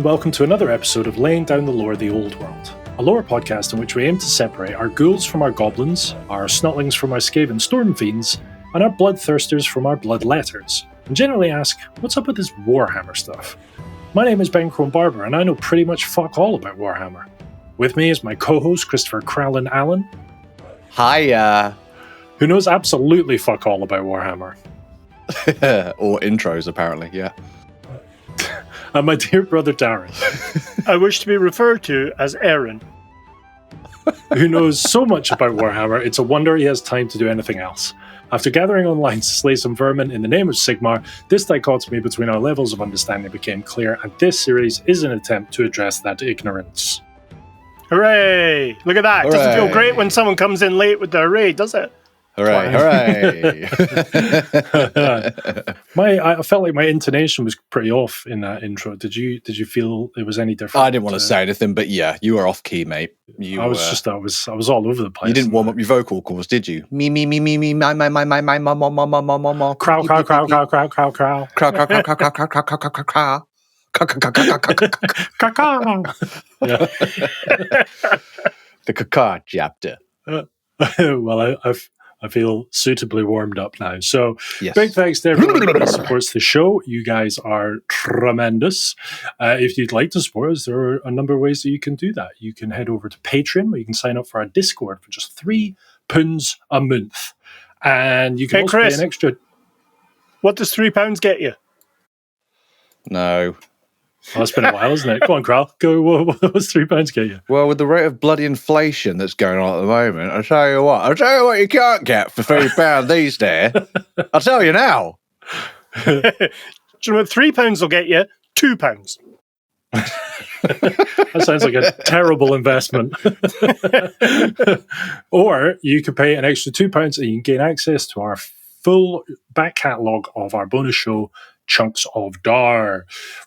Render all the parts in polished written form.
and welcome to another episode of Laying Down the Lore of the Old World, a lore podcast in which we aim to separate our ghouls from our goblins, our snotlings from our Skaven storm fiends, and our bloodthirsters from our bloodletters, and generally ask, what's up with this Warhammer stuff? My name is Ben Barber, and I know pretty much fuck all about Warhammer. With me is my co-host, Christopher Crowlin Allen. Hiya. Who knows absolutely fuck all about Warhammer. Or intros, apparently, yeah. And my dear brother Darren. I wish to be referred to as Aaron. Who knows so much about Warhammer, it's a wonder he has time to do anything else. After gathering online to slay some vermin in the name of Sigmar, this dichotomy between our levels of understanding became clear, and this series is an attempt to address that ignorance. Hooray! Look at that. It doesn't feel great when someone comes in late with their raid, does it? Hooray, hooray. I felt like my intonation was pretty off in that intro. Did you feel it was any different? I didn't want to say anything, but yeah, you were off key, mate. I was all over the place. You didn't warm up your vocal cords, did you? Me, my, crow. The caca chapter. Well, I feel suitably warmed up now. So yes. Big thanks to everyone who supports the show. You guys are tremendous. If you'd like to support us, there are a number of ways that you can do that. You can head over to Patreon, where you can sign up for our Discord for just £3 a month. And you can also Chris, pay an extra... What does £3 get you? No. Oh, it's been a while, isn't it? Go on, Kral. Go. What's £3 get you? Well, with the rate of bloody inflation that's going on at the moment, I'll tell you what you can't get for £3 these days. I'll tell you now. Do you know what £3 will get you? £2. That sounds like a terrible investment. Or you could pay an extra £2 and you can gain access to our full back catalogue of our bonus show, Chunks of Dhar.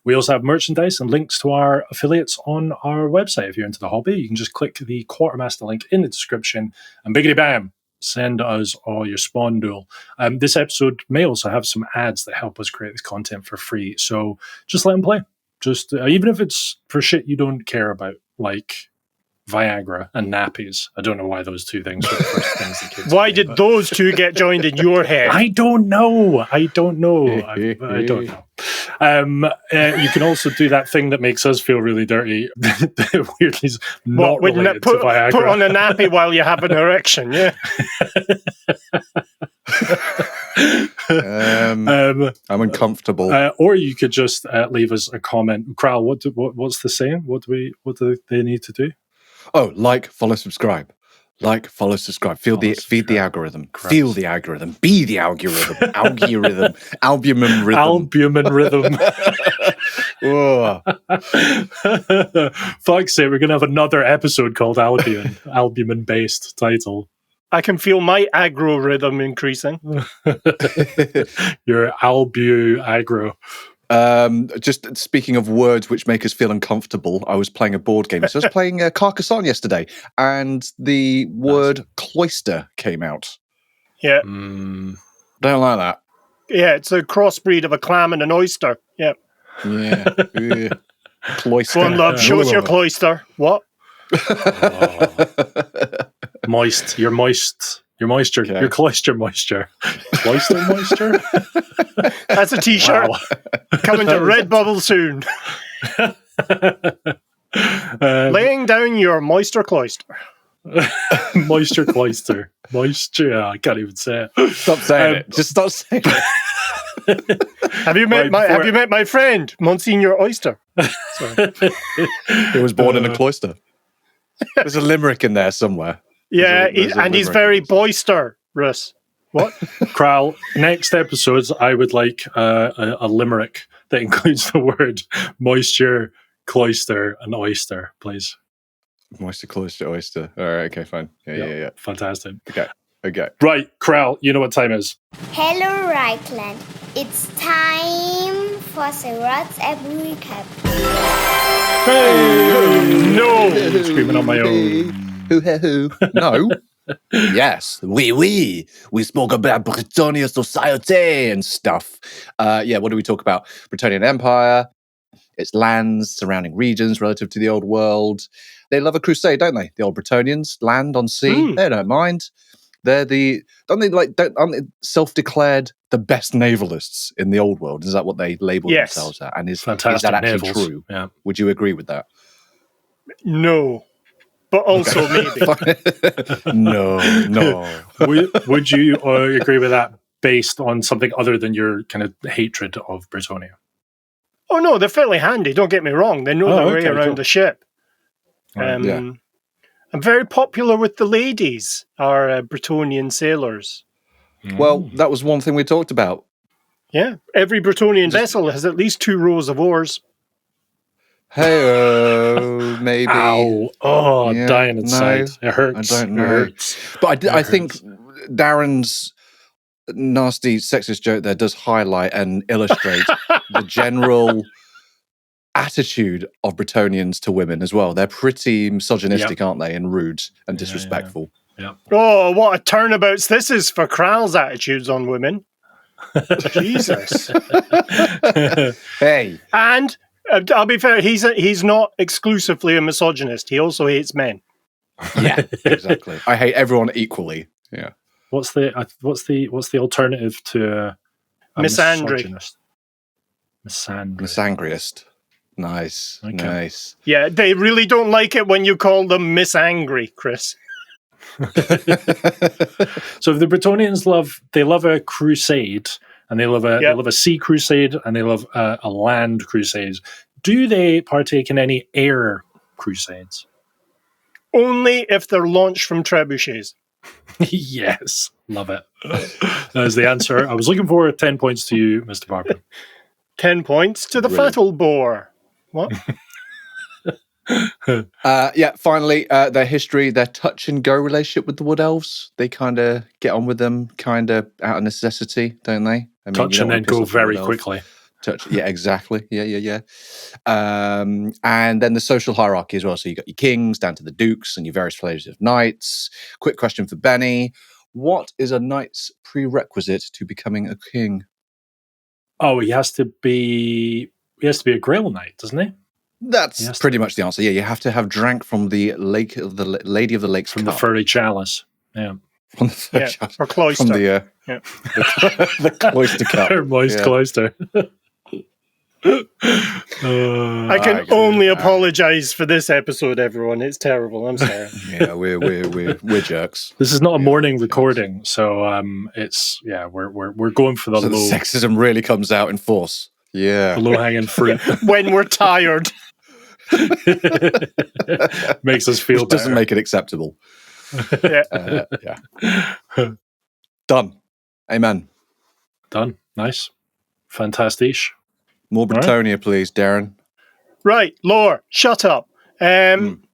We also have merchandise and links to our affiliates on our website. If you're into the hobby, you can just click the Quartermaster link in the description and biggity bam, send us all your spawn duel. This episode may also have some ads that help us create this content for free, so just let them play. Just even if it's for shit you don't care about, like Viagra and nappies. I don't know why those two things were the first things the kids Why did those two get joined in your head? I don't know. I don't know. You can also do that thing that makes us feel really dirty. Weirdly not related to Viagra. Put on a nappy while you have an erection, yeah. I'm uncomfortable. Or you could just leave us a comment. Kral, what's the saying? What do they need to do? Oh, like, follow, subscribe. Like, follow, subscribe. Feed the algorithm. Christ. Feel the algorithm. Be the algorithm. Albumin rhythm. Albumin rhythm. Oh. Fuck's sake, we're going to have another episode called Albion. Albumin-based title. I can feel my aggro rhythm increasing. Your albu aggro. Just speaking of words which make us feel uncomfortable, I was playing a board game. So I was playing Carcassonne yesterday, and the word cloister came out. Yeah. Don't like that. Yeah, it's a crossbreed of a clam and an oyster. Yeah. Yeah. Cloister. Go on, love, show us your cloister. What? Moist. You're moist. Your moisture. Okay. Your cloister moisture. Cloister moisture? That's a t-shirt. Wow. Coming to Redbubble soon. Laying down your moisture cloister. Moisture cloister. Moisture. I can't even say it. Stop saying it. Just stop saying it. Have you met my friend, Monsignor Oyster? He was born in a cloister. There's a limerick in there somewhere. Yeah, he's very boisterous. What? Kral, next episodes, I would like a limerick that includes the word moisture, cloister, and oyster, please. Moisture, cloister, oyster. All right, okay, fine. Yeah. Fantastic. Okay. Right, Kral, you know what time is. Hello, Reichland. It's time for Sirot's Every Recap. Hey! No! Screaming on my own. Who? No. Yes, we spoke about Bretonnia society and stuff. What do we talk about? Bretonnian Empire. its lands, surrounding regions relative to the old world. They love a crusade, don't they? The old Bretonnians, land on sea, they don't mind. They're aren't they self-declared the best navalists in the old world? Is that what they label themselves at? And is that actually true? Yeah. Would you agree with that? No. But also maybe. No. Would you agree with that based on something other than your kind of hatred of Bretonnia? Oh, no, they're fairly handy. Don't get me wrong. They know their way around the ship. I'm very popular with the ladies, our Bretonnian sailors. Well, that was one thing we talked about. Yeah, every Bretonnian vessel has at least 2 rows of oars. Hey, maybe. Ow. Oh, dying inside. It hurts. I don't know. It hurts. But I think Darren's nasty sexist joke there does highlight and illustrate the general attitude of Bretonnians to women as well. They're pretty misogynistic, aren't they? And rude and disrespectful. Yeah. Oh, what a turnabouts this is for Kral's attitudes on women. Jesus. Hey. And I'll be fair, he's not exclusively a misogynist. He also hates men. Yeah, exactly. I hate everyone equally. Yeah. What's the alternative to a misogynist? Misandrist. Nice. Okay. Nice. Yeah, they really don't like it when you call them misangry, Chris. So if the Bretonnians love a crusade, and they love a sea crusade, and they love a land crusade, do they partake in any air crusades? Only if they're launched from trebuchets. Yes, love it. That is the answer. I was looking for 10 points to you, Mr. Barber. 10 points to the fatal boar. What? Finally, their history, their touch and go relationship with the Wood Elves. They kind of get on with them, kind of out of necessity, don't they? I mean, touch and then go very quickly. Yeah, exactly. Yeah. And then the social hierarchy as well. So you got your kings down to the dukes and your various flavors of knights. Quick question for Benny: what is a knight's prerequisite to becoming a king? Oh, he has to be a Grail Knight, doesn't he? That's pretty much the answer. Yeah, you have to have drank from the lake of the Lady of the Lakes from cup. the furry chalice. Yeah. From the or cloister. From the cloister cup. Moist cloister. I can only apologize for this episode, everyone. It's terrible. I'm sorry. Yeah, we're jerks. This is not a morning recording, so we're going for the low. The sexism really comes out in force. Yeah, the low hanging fruit when we're tired. Makes us feel better. Doesn't make it acceptable. Yeah. Done. Amen. Done. Nice. Fantastic. More Bretonnia, please, Darren. Right, Lore, shut up.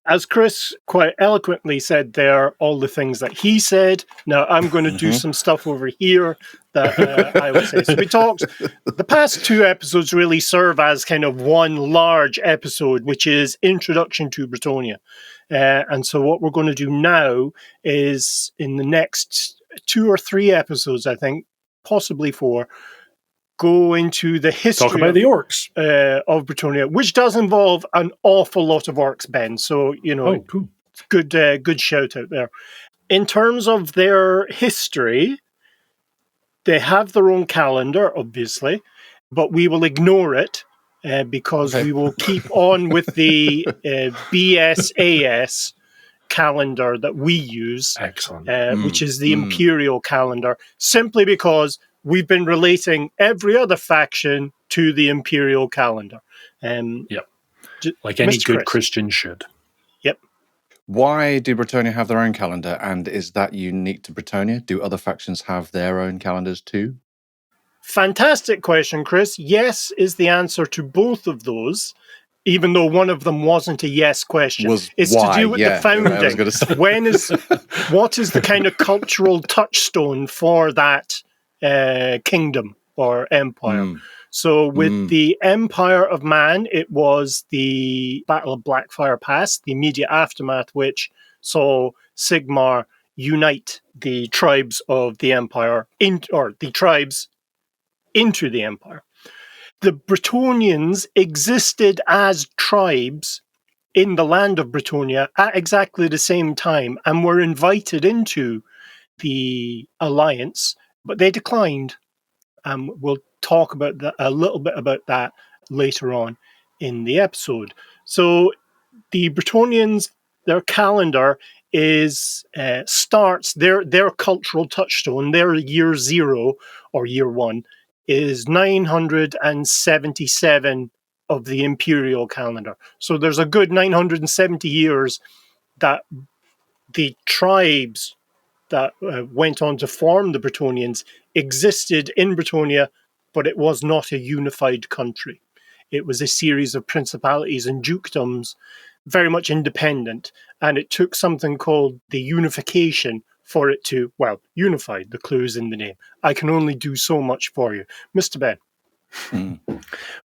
As Chris quite eloquently said there, all the things that he said. Now I'm going to do some stuff over here that I would say. So we talked, the past 2 episodes really serve as kind of one large episode, which is Introduction to Bretonnia. And so what we're going to do now is in the next 2 or 3 episodes, I think, possibly 4, go into the history talk about the orcs of Bretonnia, which does involve an awful lot of orcs, Ben. So, cool. Good shout out there. In terms of their history, they have their own calendar, obviously, but we will ignore it because we will keep on with the BSAS calendar that we use. Excellent. Which is the Imperial calendar, simply because we've been relating every other faction to the Imperial calendar. Like any good Christian should. Yep. Why do Bretonnia have their own calendar, and is that unique to Bretonnia? Do other factions have their own calendars too? Fantastic question, Chris. Yes is the answer to both of those, even though one of them wasn't a yes question. It's to do with the founding. What is the kind of cultural touchstone for that kingdom or empire? So with the Empire of Man, it was the Battle of Blackfire Pass, the immediate aftermath, which saw Sigmar unite the tribes of the empire, the tribes into the empire. the Bretonnians existed as tribes in the land of Bretonnia at exactly the same time and were invited into the alliance, but they declined. We'll talk about that, a little bit about that later on in the episode. So the Bretonnians, their calendar is starts their cultural touchstone. Their year 0 or year 1 is 977 of the imperial calendar. So there's a good 970 years that the tribes that went on to form the Bretonnians existed in Bretonnia, but it was not a unified country. It was a series of principalities and dukedoms, very much independent, and it took something called the unification for it to, well, unified, the clue's in the name. I can only do so much for you. Mr. Ben.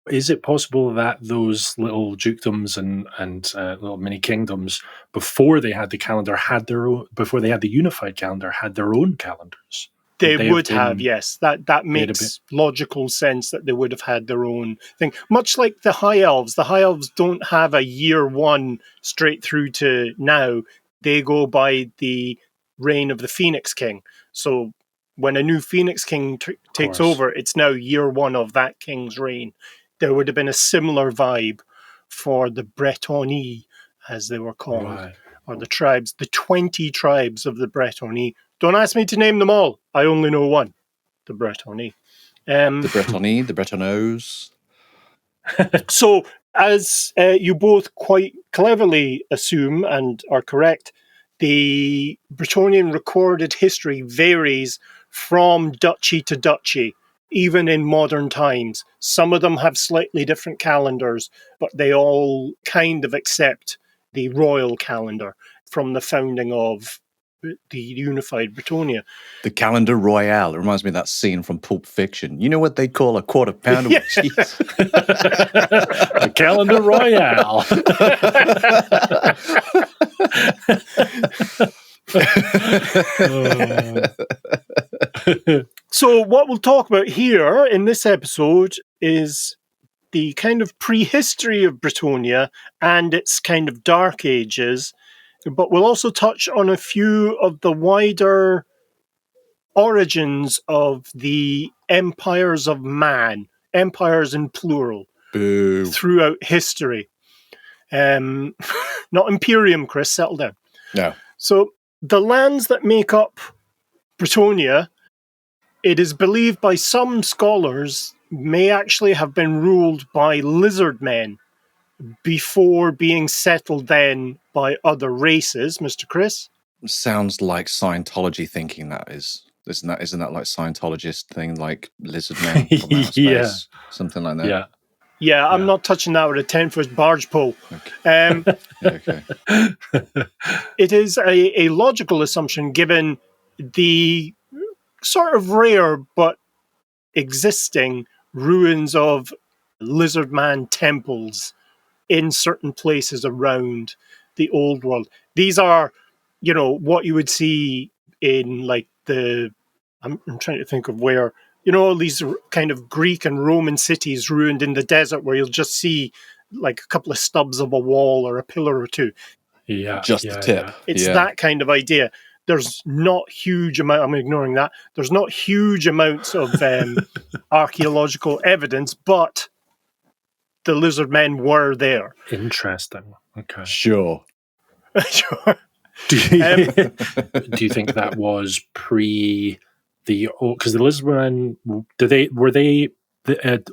Is it possible that those little dukedoms and little mini kingdoms, before they had the calendar, had their own, before they had the unified calendar, had their own calendars? They would have, yes. That makes logical sense that they would have had their own thing. Much like the High Elves. The High Elves don't have a year 1 straight through to now. They go by the reign of the Phoenix King. So when a new Phoenix King takes over, it's now year 1 of that king's reign. There would have been a similar vibe for the Bretonnia, as they were called, or the tribes, the 20 tribes of the Bretonnia. Don't ask me to name them all. I only know one, the Bretonnia. The Bretonnia, the Bretonnos. So, as you both quite cleverly assume and are correct, the Bretonnian recorded history varies from duchy to duchy, even in modern times. Some of them have slightly different calendars, but they all kind of accept the royal calendar from the founding of the unified Bretonnia. The calendar royale. It reminds me of that scene from Pulp Fiction. You know what they call a quarter pounder with cheese? The calendar royale. So what we'll talk about here in this episode is the kind of prehistory of Bretonnia and its kind of dark ages, but we'll also touch on a few of the wider origins of the empires of man, empires in plural, throughout history. Not Imperium, Chris, settle down. No. So the lands that make up Bretonnia, it is believed by some scholars, may actually have been ruled by lizard men before being settled then by other races, Mr. Chris. Sounds like Scientology thinking that is. Isn't that like Scientologist thing, like lizard men from outer space? Something like that. Yeah, I'm not touching that with a 10-foot barge pole. Okay. Okay. It is a logical assumption given the sort of rare but existing ruins of lizard man temples in certain places around the old world. These are, what you would see in like I'm trying to think of where, all these kind of Greek and Roman cities ruined in the desert where you'll just see like a couple of stubs of a wall or a pillar or two. Yeah. Just the tip. It's that kind of idea. There's not huge amount, I'm ignoring that. There's not huge amounts of archaeological evidence, but the lizard men were there. Interesting. Okay. Sure. Sure. Do you think that was pre because the lizard men, were they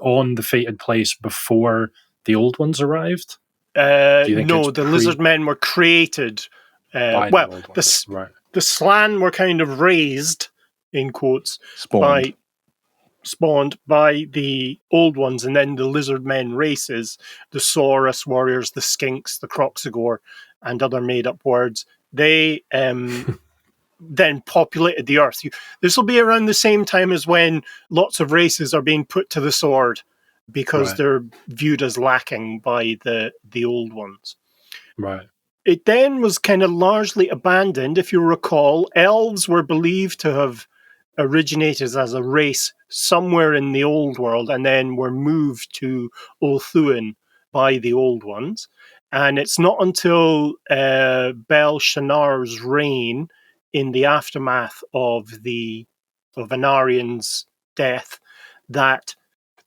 on the fated place before the old ones arrived? No, the lizard men were created. The Slan were kind of raised, in quotes, spawned by the old ones, and then the lizard men races, the Saurus warriors, the Skinks, the Croxagore, and other made-up words. They then populated the earth. This will be around the same time as when lots of races are being put to the sword because they're viewed as lacking by the old ones. Right. It then was kind of largely abandoned. If you recall, elves were believed to have originated as a race somewhere in the Old World and then were moved to Ulthuan by the Old Ones. And it's not until Belshazzar's reign, in the aftermath of Anarian's death, that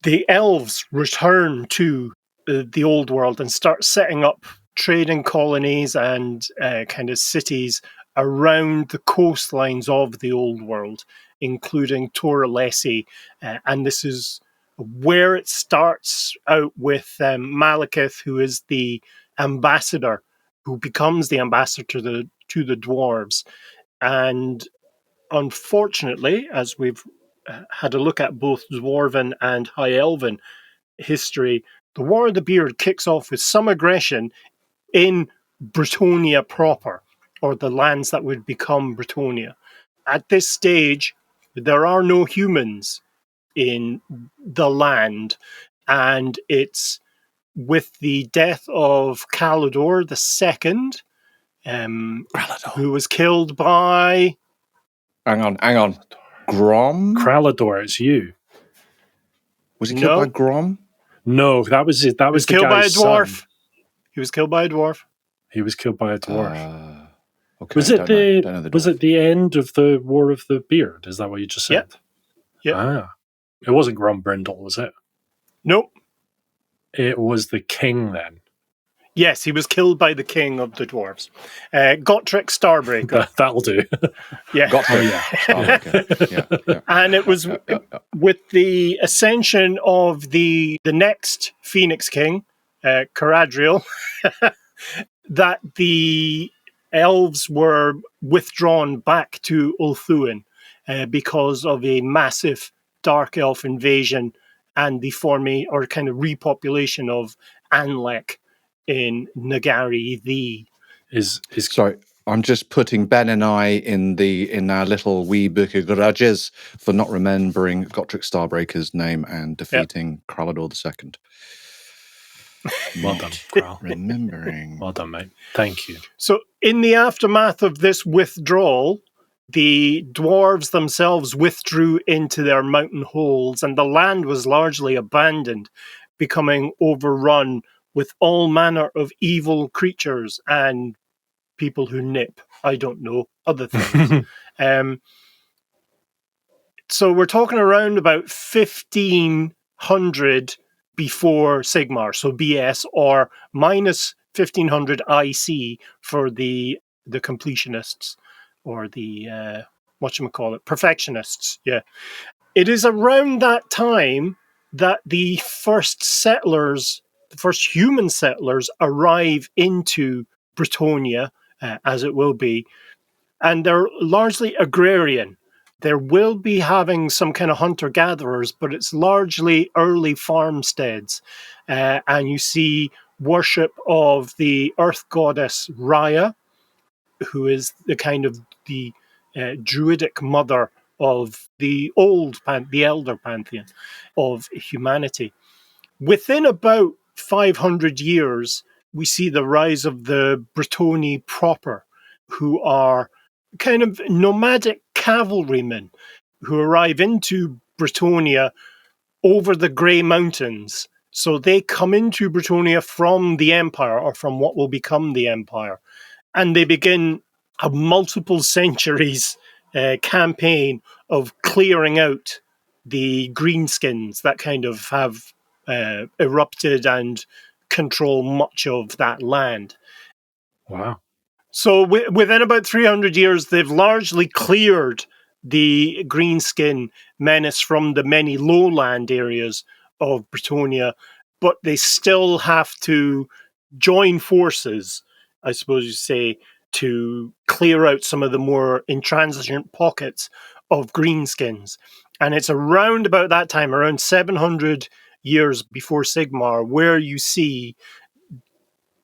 the elves return to the Old World and start setting up trading colonies and kind of cities around the coastlines of the Old World, including Toralessi. And this is where it starts out with Malekith, who is the ambassador, who becomes the ambassador to the dwarves. And unfortunately, as we've had a look at both Dwarven and High Elven history, the War of the Beard kicks off with some aggression in Bretonnia proper, or the lands that would become Bretonnia. At this stage, there are no humans in the land, and it's with the death of Calador II, who was killed by... Hang on. Grom? Kralador, it's you. Was he killed by Grom? No, that was it. That was the killed by a guy's dwarf. son. He was killed by a dwarf. He was killed by a dwarf. Okay, was it was it the end of the War of the Beard? Is that what you just said? Yeah. It wasn't Grombrindle, was it? Nope. It was the king then. Yes, he was killed by the king of the dwarves. Gotrek Starbreaker. That'll do. Yeah. Okay. And it was with the ascension of the next Phoenix King, Caradriel, that the elves were withdrawn back to Ulthuan because of a massive dark elf invasion and the kind of repopulation of Anlek in Nagari Sorry, I'm just putting Ben and I in our little wee book of grudges for not remembering Gotrek Starbreaker's name and defeating Kralador II. Well done, Kral. Remembering. Well done, mate. Thank you. So in the aftermath of this withdrawal, the dwarves themselves withdrew into their mountain holes, and the land was largely abandoned, becoming overrun with all manner of evil creatures and people who nip, I don't know, other things. So we're talking around about 1500 before Sigmar, so BS, or minus 1500 IC for the completionists, or the, perfectionists, yeah. It is around that time that the first human settlers arrive into Bretonnia, as it will be, and they're largely agrarian. There will be having some kind of hunter-gatherers, but it's largely early farmsteads. And you see worship of the earth goddess Raya, who is the kind of the druidic mother of the elder pantheon of humanity. Within about 500 years, we see the rise of the Bretonni proper, who are kind of nomadic cavalrymen who arrive into Bretonnia over the Grey Mountains. So they come into Bretonnia from the Empire, or from what will become the Empire, and they begin a multiple centuries campaign of clearing out the greenskins that kind of have erupted and control much of that land. Wow. So within about 300 years, they've largely cleared the greenskin menace from the many lowland areas of Bretonnia, but they still have to join forces, I suppose you say, to clear out some of the more intransigent pockets of greenskins. And it's around about that time, around 700 years before Sigmar, where you see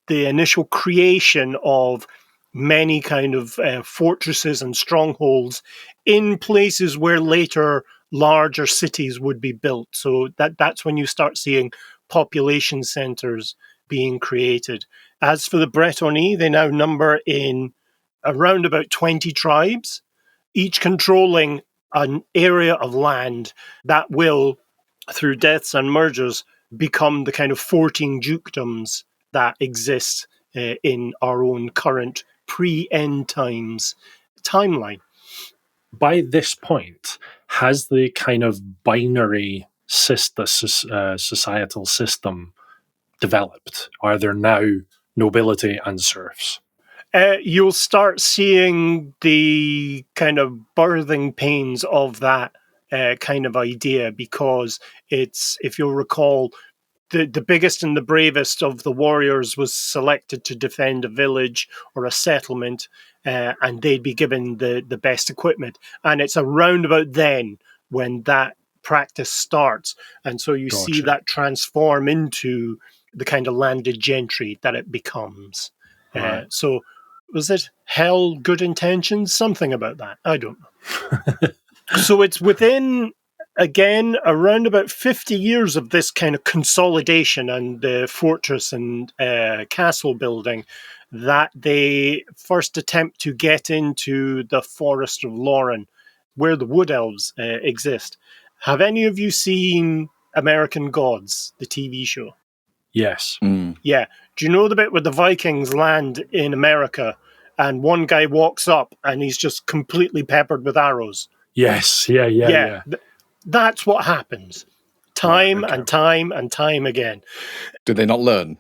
the initial creation of many kind of fortresses and strongholds in places where later larger cities would be built. So that's when you start seeing population centers being created. As for the Bretonnie, they now number in around about 20 tribes, each controlling an area of land that will, through deaths and mergers, become the kind of 14 dukedoms that exist in our own current pre-end times timeline. By this point, has the kind of binary societal system developed? Are there now nobility and serfs? You'll start seeing the kind of birthing pains of that kind of idea, because it's, if you'll recall, the biggest and the bravest of the warriors was selected to defend a village or a settlement, and they'd be given the best equipment. And it's around about then when that practice starts. And so you see that transform into the kind of landed gentry that it becomes. Right. So was it hell, good intentions? Something about that. I don't know. So it's within, again, around about 50 years of this kind of consolidation and the fortress and castle building that they first attempt to get into the forest of Loren, where the wood elves exist. Have any of you seen American Gods, the TV show? Yes. Yeah. Do you know the bit where the Vikings land in America and one guy walks up and he's just completely peppered with arrows? Yes. Yeah. That's what happens. Time Okay. and time and time again. Did they not learn?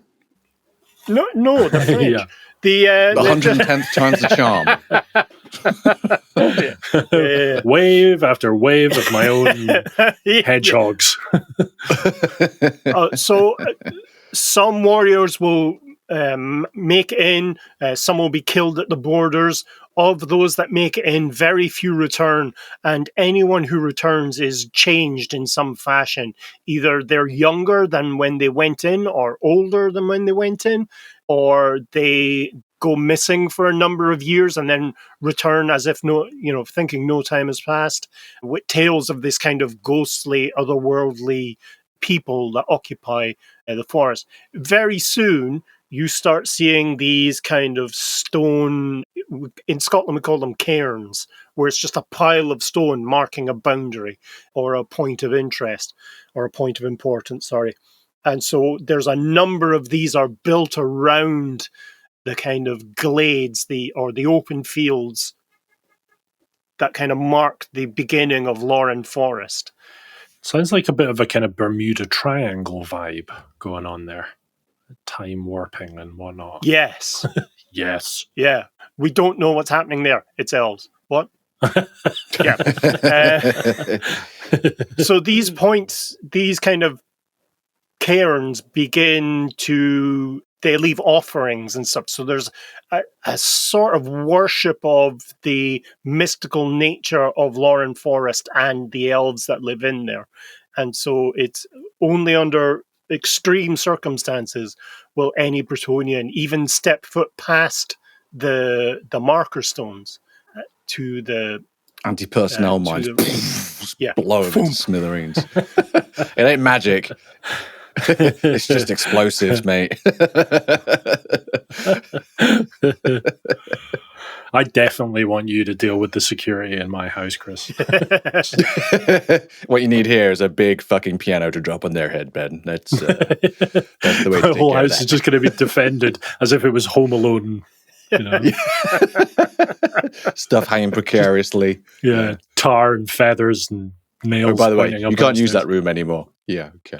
No, the French. Yeah. The 110th time's the charm. Wave after wave of my own hedgehogs. So some warriors will make it in. Some will be killed at the borders. Of those that make it in, very few return, and anyone who returns is changed in some fashion. Either they're younger than when they went in, or older than when they went in, or they go missing for a number of years and then return as if thinking no time has passed, with tales of this kind of ghostly, otherworldly people that occupy the forest. Very soon, you start seeing these kind of stone, in Scotland we call them cairns, where it's just a pile of stone marking a boundary or a point of interest or a point of importance, sorry. And so there's a number of these are built around the kind of glades, the open fields that kind of mark the beginning of Loren Forest. Sounds like a bit of a kind of Bermuda Triangle vibe going on there. Time warping and whatnot. Yes. Yes. Yeah. We don't know what's happening there. It's elves. What? Yeah. So these points, these kind of cairns begin to, they leave offerings and stuff. So there's a sort of worship of the mystical nature of Loren Forest and the elves that live in there. And so it's only under extreme circumstances will any Bretonnian even step foot past the marker stones to the anti-personnel mines. Blow them into smithereens. It ain't magic. It's just explosives, mate. I definitely want you to deal with the security in my house, Chris. What you need here is a big fucking piano to drop on their head, Ben. That's the way to the whole house that. is just going to be defended as if it was Home Alone. You know? Stuff hanging precariously. Yeah, tar and feathers and nails. Oh, by the way, pointing up you can't use upstairs. that room anymore. Yeah, okay.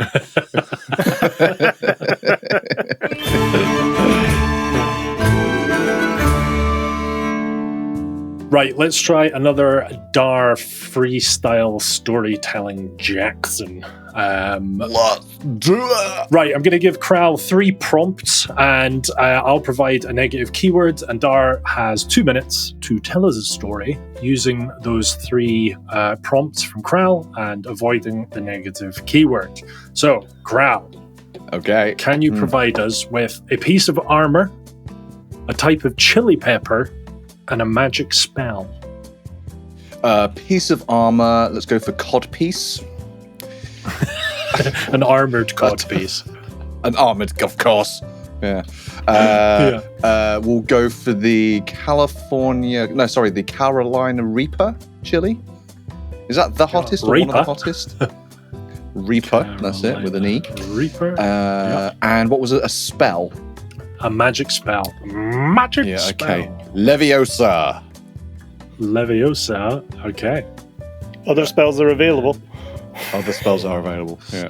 Right, let's try another Dhar freestyle storytelling Jackson. Let's do it! Right, I'm going to give Kral 3 prompts, and I'll provide a negative keyword, and Dhar has 2 minutes to tell us a story using those 3 prompts from Kral and avoiding the negative keyword. So, Kral, Okay. can you provide us with a piece of armor, a type of chili pepper, and a magic spell? Piece of armor. Let's go for codpiece. An armored codpiece. An armored, of course. Yeah. We'll go for the Carolina Reaper chili. Is that the hottest or one of the Reaper. hottest? Reaper, that's it, with an E. Reaper. And what was it? A spell? A magic spell. Magic Yeah, spell. okay. Leviosa. Leviosa. Okay. Other spells are available. Other spells are available. Yeah.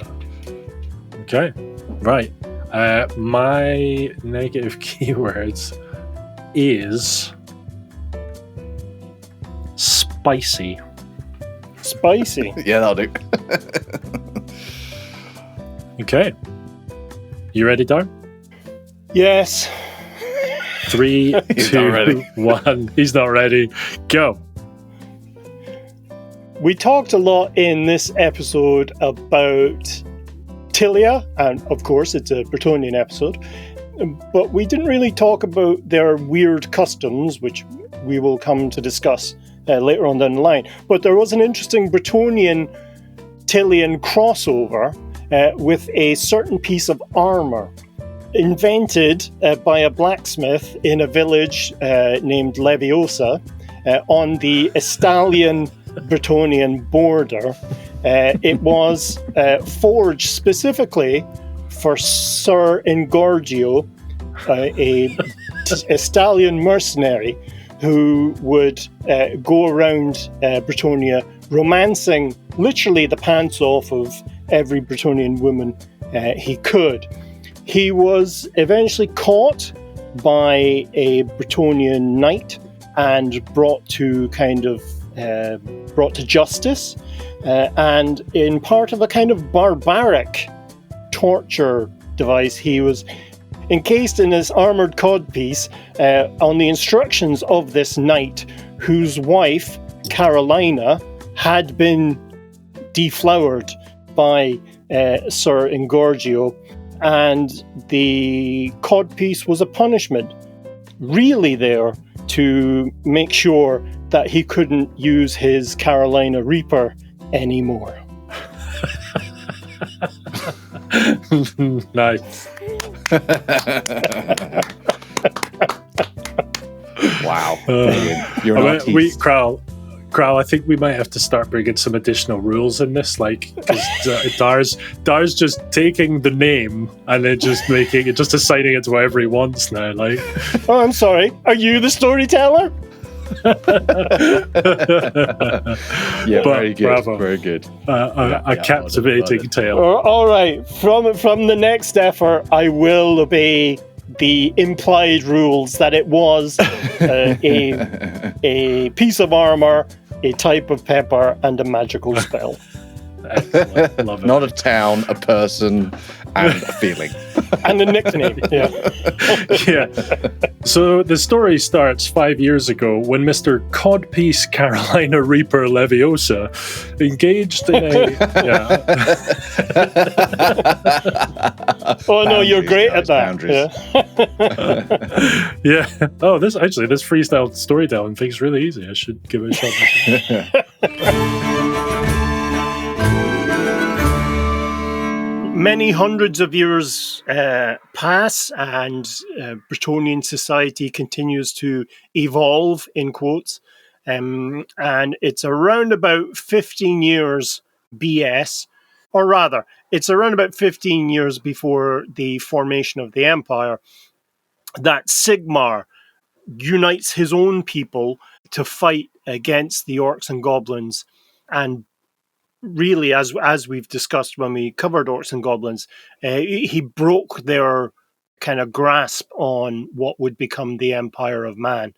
Okay. Right. My negative keywords is spicy. Spicy. Yeah, that'll do. Okay. You ready, Dhar? Yes. 3, He's 2, not ready. 1. He's not ready. Go. We talked a lot in this episode about Tilia, and of course it's a Bretonnian episode, but we didn't really talk about their weird customs, which we will come to discuss later on down the line. But there was an interesting Bretonnian-Tilian crossover with a certain piece of armour invented by a blacksmith in a village named Leviosa on the Estalian Bretonnian border. It was forged specifically for Sir Ingorgio, a Estalian mercenary who would go around Bretonnia romancing literally the pants off of every Bretonnian woman he could. He was eventually caught by a Bretonnian knight and brought to justice, and in part of a kind of barbaric torture device, he was encased in this armoured codpiece on the instructions of this knight, whose wife, Carolina, had been deflowered by Sir Ingorgio, and the codpiece was a punishment, really there to make sure that he couldn't use his Carolina Reaper anymore. Nice. Wow. You're an artiste. Crow, I think we might have to start bringing some additional rules in this, like, because Dar's just taking the name and then just assigning it to whatever he wants now. Like, Oh, I'm sorry. Are you the storyteller? Yeah, But very good. bravo. Very good. A captivating tale. All right. From the next effort, I will obey the implied rules that it was a piece of armor, a type of pepper, and a magical spell. Excellent. Love it. Not a town, a person, and a feeling. And a nickname. Yeah. Yeah. So the story starts 5 years ago when Mr. Codpiece Carolina Reaper Leviosa engaged in a... Yeah. Oh, no, you're great guys, at that. boundaries. Yeah. Yeah. Oh, this freestyle storytelling thing's really easy. I should give it a shot. Many hundreds of years pass, and Bretonnian society continues to evolve, in quotes. And it's around about 15 years BS, or rather, it's around about 15 years before the formation of the Empire, that Sigmar unites his own people to fight against the orcs and goblins. And really, as we've discussed when we covered orcs and goblins, he broke their kind of grasp on what would become the Empire of Man.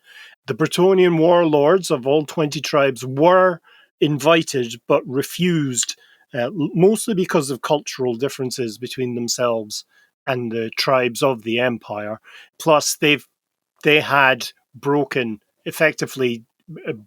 The Bretonnian warlords of all 20 tribes were invited but refused, mostly because of cultural differences between themselves and the tribes of the Empire. Plus, they had effectively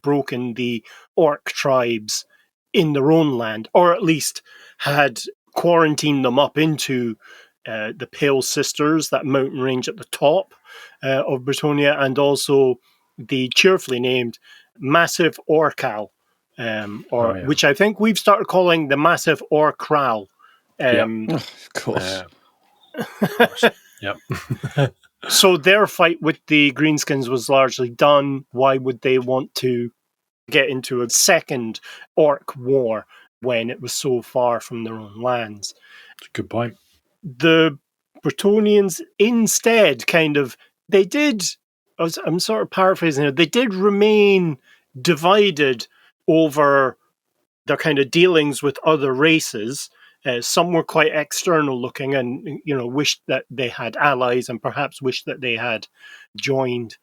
broken the orc tribes in their own land, or at least had quarantined them up into the Pale Sisters, that mountain range at the top of Bretonnia, and also the cheerfully named Massive Orcal, which I think we've started calling the Massive Orcral. Of course. Yep. So their fight with the Greenskins was largely done. Why would they want to get into a second orc war when it was so far from their own lands. Good point. The Bretonnians instead I'm sort of paraphrasing here, they did remain divided over their kind of dealings with other races. Some were quite external looking and, wished that they had allies and perhaps wished that they had joined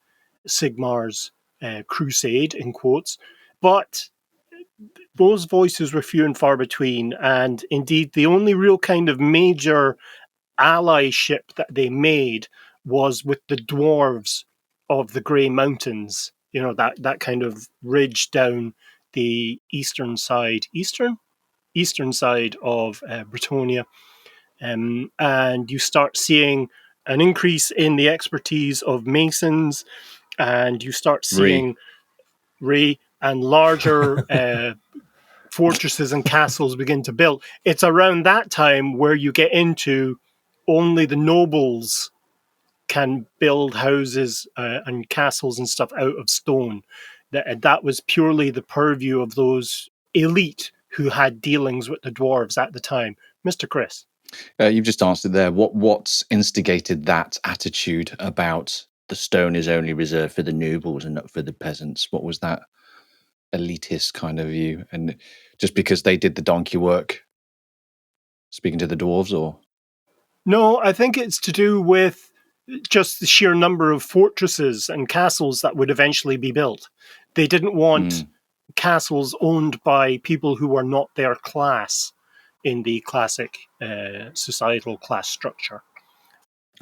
Sigmar's crusade, in quotes. But those voices were few and far between. And indeed, the only real kind of major allyship that they made was with the dwarves of the Grey Mountains, that kind of ridge down the eastern side of Bretonnia. And you start seeing an increase in the expertise of masons, and you start seeing and larger fortresses and castles begin to build. It's around that time where you get into only the nobles can build houses and castles and stuff out of stone. That was purely the purview of those elite who had dealings with the dwarves at the time. Mr. Chris. You've just answered there. What's instigated that attitude about the stone is only reserved for the nobles and not for the peasants? What was that elitist kind of view? And just because they did the donkey work, speaking to the dwarves, or? No, I think it's to do with just the sheer number of fortresses and castles that would eventually be built. They didn't want castles owned by people who were not their class in the classic societal class structure.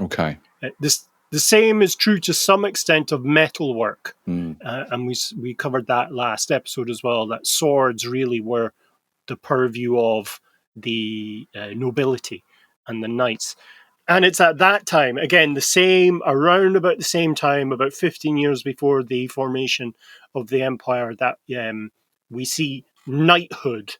Okay. The same is true to some extent of metalwork. And we covered that last episode as well, that swords really were the purview of the nobility and the knights. And it's at that time, again, around about the same time, about 15 years before the formation of the empire, that we see knighthood,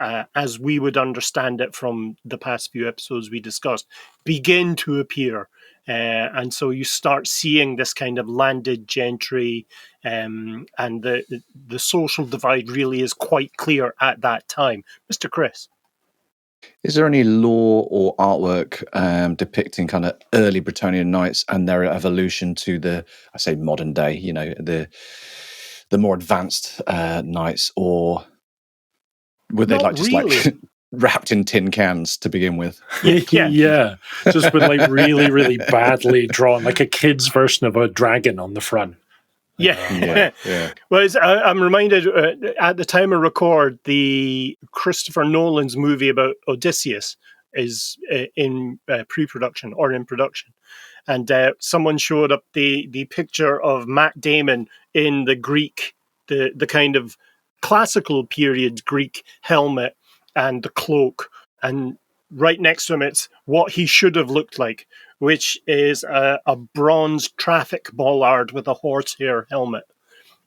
as we would understand it from the past few episodes we discussed, begin to appear. And so you start seeing this kind of landed gentry, and the social divide really is quite clear at that time. Mr. Chris. Is there any lore or artwork depicting kind of early Bretonnian knights and their evolution to modern day, the more advanced knights, or were they Not really. wrapped in tin cans to begin with? Yeah. Just with really, really badly drawn, like a kid's version of a dragon on the front. Yeah. Well, I'm reminded at the time of record, the Christopher Nolan's movie about Odysseus is in pre-production or in production, and someone showed up the picture of Matt Damon in the Greek, the kind of classical period Greek helmet and the cloak, and right next to him it's what he should have looked like, which is a bronze traffic bollard with a horsehair helmet.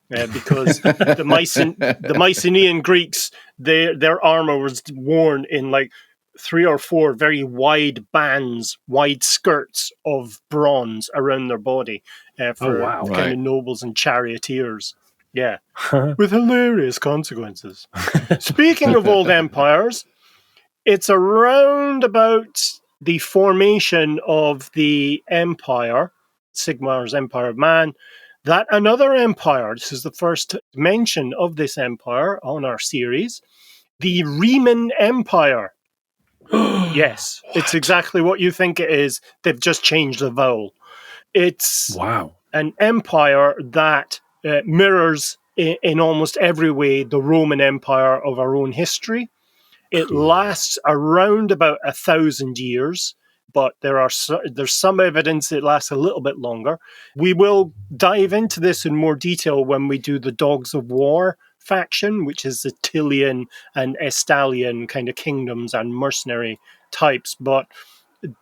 Because the Mycenaean Greeks, their armor was worn in like 3 or 4 very wide skirts of bronze around their body for kind of nobles and charioteers. Yeah, with hilarious consequences. Speaking of old empires, it's around about the formation of the empire, Sigmar's Empire of Man, that another empire, this is the first mention of this empire on our series, the Reman Empire. Yes, it's exactly what you think it is. They've just changed the vowel. It's an empire that mirrors in almost every way the Roman Empire of our own history. It lasts around about 1,000 years, but there's some evidence it lasts a little bit longer. We will dive into this in more detail when we do the Dogs of War faction, which is the Tilian and Estalian kind of kingdoms and mercenary types. But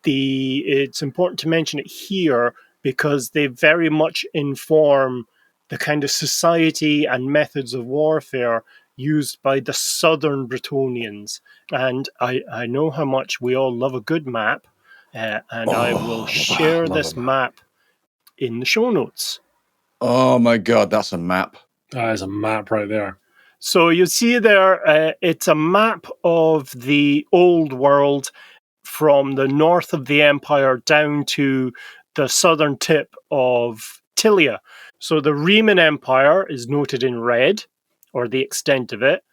it's important to mention it here because they very much inform the kind of society and methods of warfare used by the southern Bretonnians. And I know how much we all love a good map, and I will share this map in the show notes. Oh my God, that's a map. That is a map right there. So you see there, it's a map of the old world from the north of the empire down to the southern tip of Tilia. So the Reman Empire is noted in red, or the extent of it.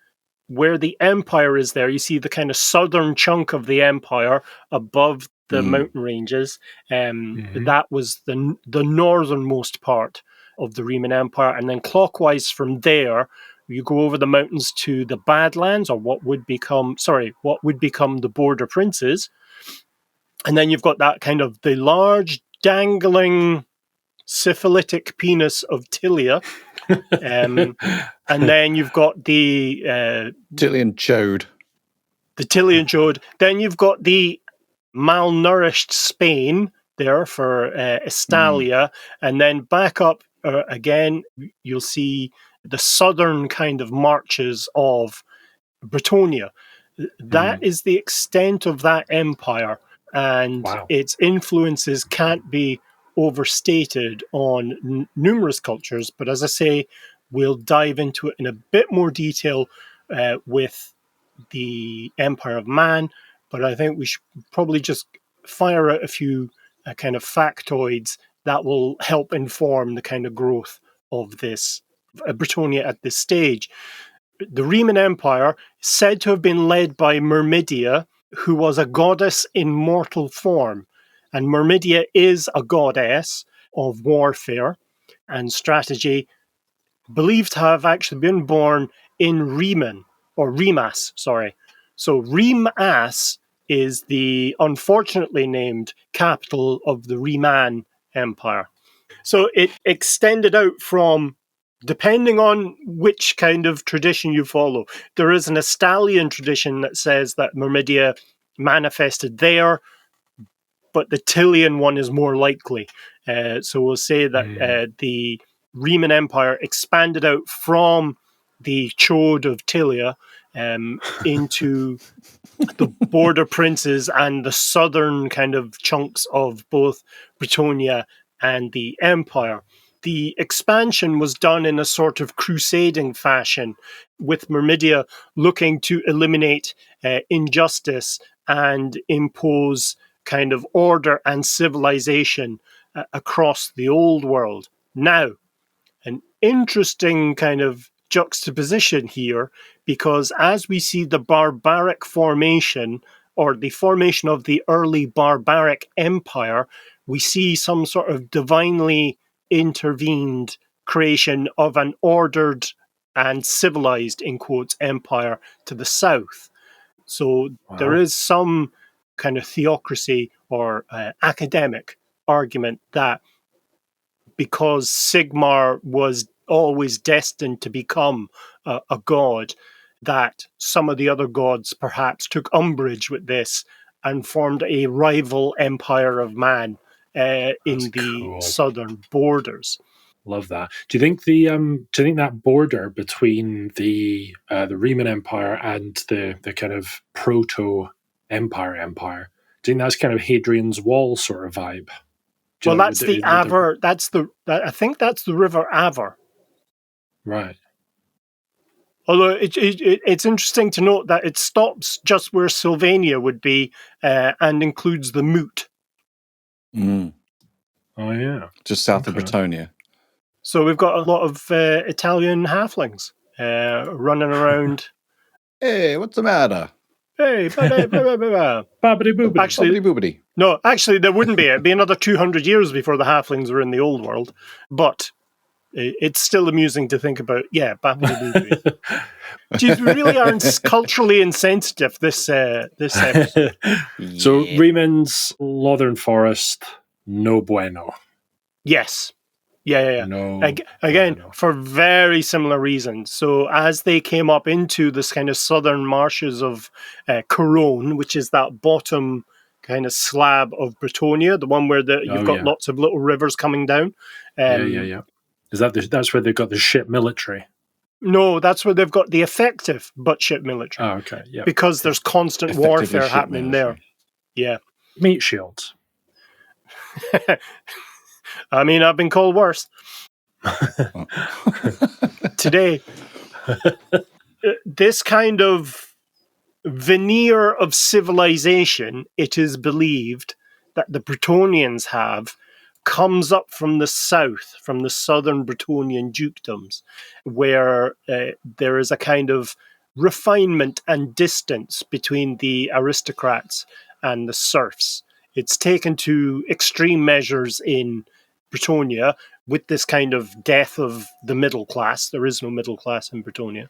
Where the empire is there, you see the kind of southern chunk of the empire above the mountain ranges. That was the northernmost part of the Reman Empire. And then clockwise from there, you go over the mountains to the Badlands, or what would become the Border Princes. And then you've got that kind of the large dangling syphilitic penis of Tilia. And then you've got the Tilian Chode. The Tilian Chode. Then you've got the malnourished Spain there for Estalia. And then back up again, you'll see the southern kind of marches of Bretonnia. That is the extent of that empire. And its influences can't be overstated on numerous cultures. But as I say, we'll dive into it in a bit more detail with the Empire of Man. But I think we should probably just fire out a few kind of factoids that will help inform the kind of growth of this Bretonnia at this stage. The Reman Empire is said to have been led by Myrmidia, who was a goddess in mortal form. And Myrmidia is a goddess of warfare and strategy, believed to have actually been born in Reman, or Remas, sorry. So Remas is the unfortunately named capital of the Reman Empire. So it extended out from, depending on which kind of tradition you follow. There is an Estalian tradition that says that Myrmidia manifested there, but the Tilian one is more likely. So we'll say that the Reman Empire expanded out from the Chode of Tilia into the border princes and the southern kind of chunks of both Bretonnia and the Empire. The expansion was done in a sort of crusading fashion, with Myrmidia looking to eliminate injustice and impose kind of order and civilization across the old world. Now, an interesting kind of juxtaposition here, because as we see the barbaric formation, or the formation of the early barbaric empire, we see some sort of divinely intervened creation of an ordered and civilized, in quotes, empire to the south. So there is some kind of theocracy or academic argument that because Sigmar was always destined to become a god, that some of the other gods perhaps took umbrage with this and formed a rival empire of man in the southern borders. Love that. Do you think that border between the Reman Empire and the kind of proto Empire, do you think that's kind of Hadrian's Wall sort of vibe? Well, that's the Avar. I think that's the River Avar. Right. Although it's interesting to note that it stops just where Sylvania would be and includes the Moot. Mm. Oh, yeah. Just south of Bretonnia. So we've got a lot of Italian halflings running around. Hey, what's the matter? Hey, babbity boobity. Actually, no, actually, there wouldn't be. It'd be another 200 years before the halflings were in the old world. But it's still amusing to think about. Yeah, babbity boobity. Jeez, we really are culturally insensitive this episode. So Reman's Northern Forest, no bueno. Yes. Yeah. No. Again, for very similar reasons. So as they came up into this kind of southern marshes of Corone, which is that bottom kind of slab of Bretonnia, the one where you've got lots of little rivers coming down. Yeah. Is that's where they've got the ship military? No, that's where they've got the effective but ship military. Oh, okay. Yeah. Because there's constant warfare happening there. Yeah. Meat shields. I mean, I've been called worse. Today. this kind of veneer of civilization, it is believed that the Bretonnians have, comes up from the south, from the southern Bretonnian dukedoms, where there is a kind of refinement and distance between the aristocrats and the serfs. It's taken to extreme measures in Bretonnia with this kind of death of the middle class. There is no middle class in Bretonnia,